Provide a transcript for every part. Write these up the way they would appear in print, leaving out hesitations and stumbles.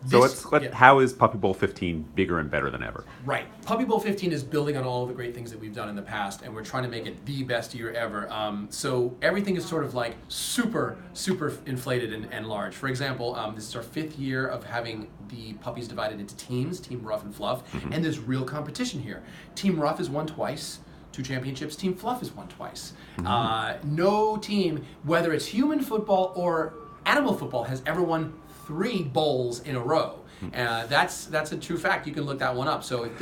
So how is Puppy Bowl 15 bigger and better than ever? Right. Puppy Bowl 15 is building on all of the great things that we've done in the past, and we're trying to make it the best year ever. So everything is sort of like super inflated and large. For example, this is our 5th year of having the puppies divided into teams, Team Rough and Fluff, and there's real competition here. Team Rough has won twice. 2 championships. Team Fluff has won twice. No team, whether it's human football or animal football, has ever won 3 bowls in a row. That's a true fact. You can look that one up. So if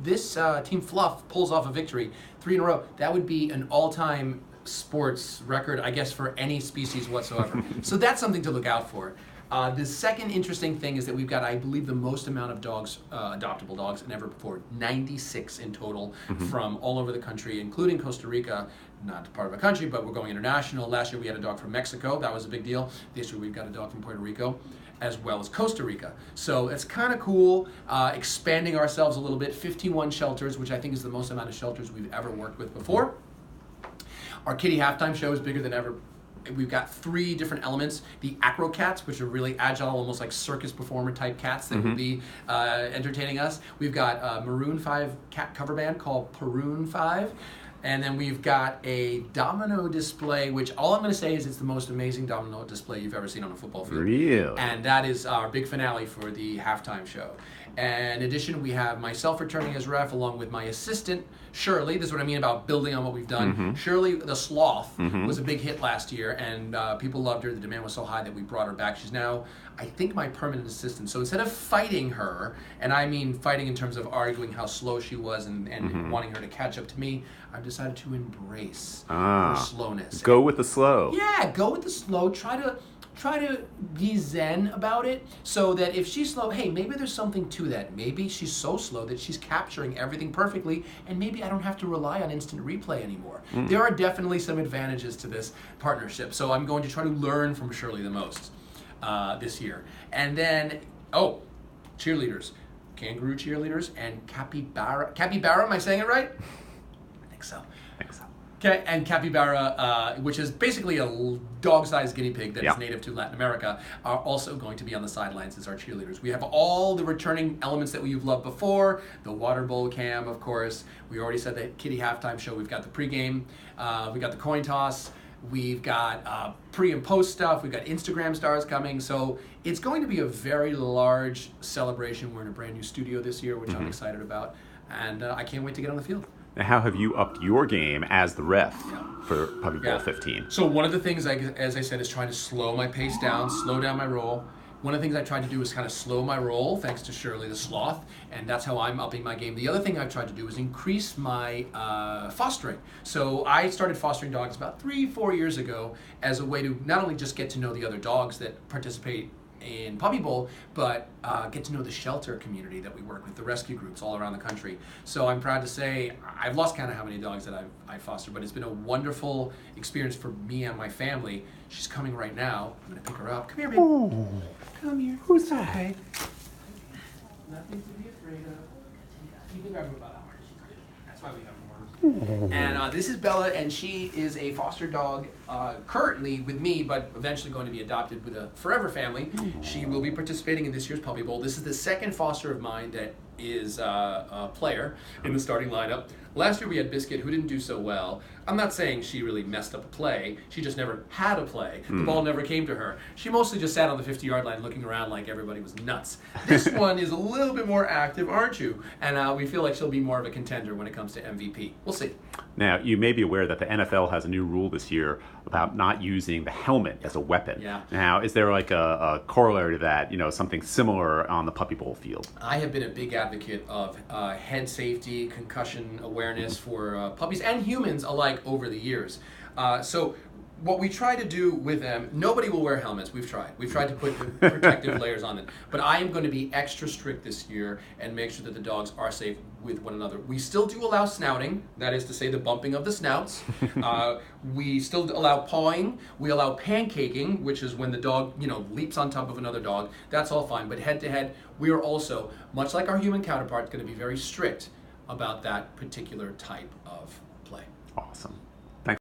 this Team Fluff pulls off a victory 3 in a row, that would be an all-time sports record, I guess, for any species whatsoever. So that's something to look out for. The second interesting thing is that we've got, I believe, the most amount of dogs, adoptable dogs, than ever before. 96 in total from all over the country, including Costa Rica. Not part of a country, but we're going international. Last year we had a dog from Mexico. That was a big deal. This year we've got a dog from Puerto Rico, as well as Costa Rica. So it's kind of cool, expanding ourselves a little bit. 51 shelters, which I think is the most amount of shelters we've ever worked with before. Our kitty halftime show is bigger than ever. We've got 3 different elements. The acro cats, which are really agile, almost like circus performer type cats that will be entertaining us. We've got a Maroon 5 cat cover band called Peroon 5. And then we've got a domino display, which all I'm going to say is it's the most amazing domino display you've ever seen on a football field. Really? And that is our big finale for the halftime show. And in addition, we have myself returning as ref, along with my assistant, Shirley. This is what I mean about building on what we've done. Shirley the Sloth was a big hit last year, and people loved her. The demand was so high that we brought her back. She's now, I think, my permanent assistant. So instead of fighting her, and I mean fighting in terms of arguing how slow she was and wanting her to catch up to me, I've decided to embrace her slowness. Go with the slow. Yeah, go with the slow. Try to be zen about it, so that if she's slow, hey, maybe there's something to that. Maybe she's so slow that she's capturing everything perfectly, and maybe I don't have to rely on instant replay anymore. There are definitely some advantages to this partnership, so I'm going to try to learn from Shirley the most this year. And then, cheerleaders. Kangaroo cheerleaders and capybara. Capybara, am I saying it right? I think so. Okay, and capybara, which is basically a dog-sized guinea pig that is native to Latin America, are also going to be on the sidelines as our cheerleaders. We have all the returning elements that you've loved before, the water bowl cam, of course. We already said the kitty halftime show. We've got the pregame. We got the coin toss. We've got pre and post stuff. We've got Instagram stars coming. So it's going to be a very large celebration. We're in a brand new studio this year, which I'm excited about. And I can't wait to get on the field. Now, how have you upped your game as the ref for Puppy Bowl 15? So one of the things, as I said, is trying to slow my pace down, slow down my roll. One of the things I tried to do is kind of slow my roll, thanks to Shirley the Sloth, and that's how I'm upping my game. The other thing I've tried to do is increase my fostering. So I started fostering dogs about 3-4 years ago as a way to not only just get to know the other dogs that participate in Puppy Bowl, but get to know the shelter community that we work with, the rescue groups all around the country. So I'm proud to say I've lost count of how many dogs that I've fostered, but it's been a wonderful experience for me and my family. She's coming right now. I'm going to pick her up. Come here, baby. Oh, come here. Who's that? Okay. Nothing to be afraid of. You can grab her by the heart. She's good. That's why we have her. And this is Bella, and she is a foster dog currently with me, but eventually going to be adopted with a forever family. She will be participating in this year's Puppy Bowl. This is the second foster of mine that is a player in the starting lineup. Last year we had Biscuit, who didn't do so well. I'm not saying she really messed up a play. She just never had a play. The ball never came to her. She mostly just sat on the 50-yard line looking around like everybody was nuts. This one is a little bit more active, aren't you? And we feel like she'll be more of a contender when it comes to MVP. We'll see. Now, you may be aware that the NFL has a new rule this year about not using the helmet as a weapon. Yeah. Now, is there like a corollary to that, something similar on the Puppy Bowl field? I have been a big advocate of head safety, concussion awareness for puppies and humans alike over the years. So what we try to do with them, nobody will wear helmets. We've tried to put the protective layers on them. But I am going to be extra strict this year and make sure that the dogs are safe with one another. We still do allow snouting, that is to say the bumping of the snouts. We still allow pawing. We allow pancaking, which is when the dog, leaps on top of another dog. That's all fine. But head to head, we are also, much like our human counterparts, going to be very strict about that particular type of play. Awesome.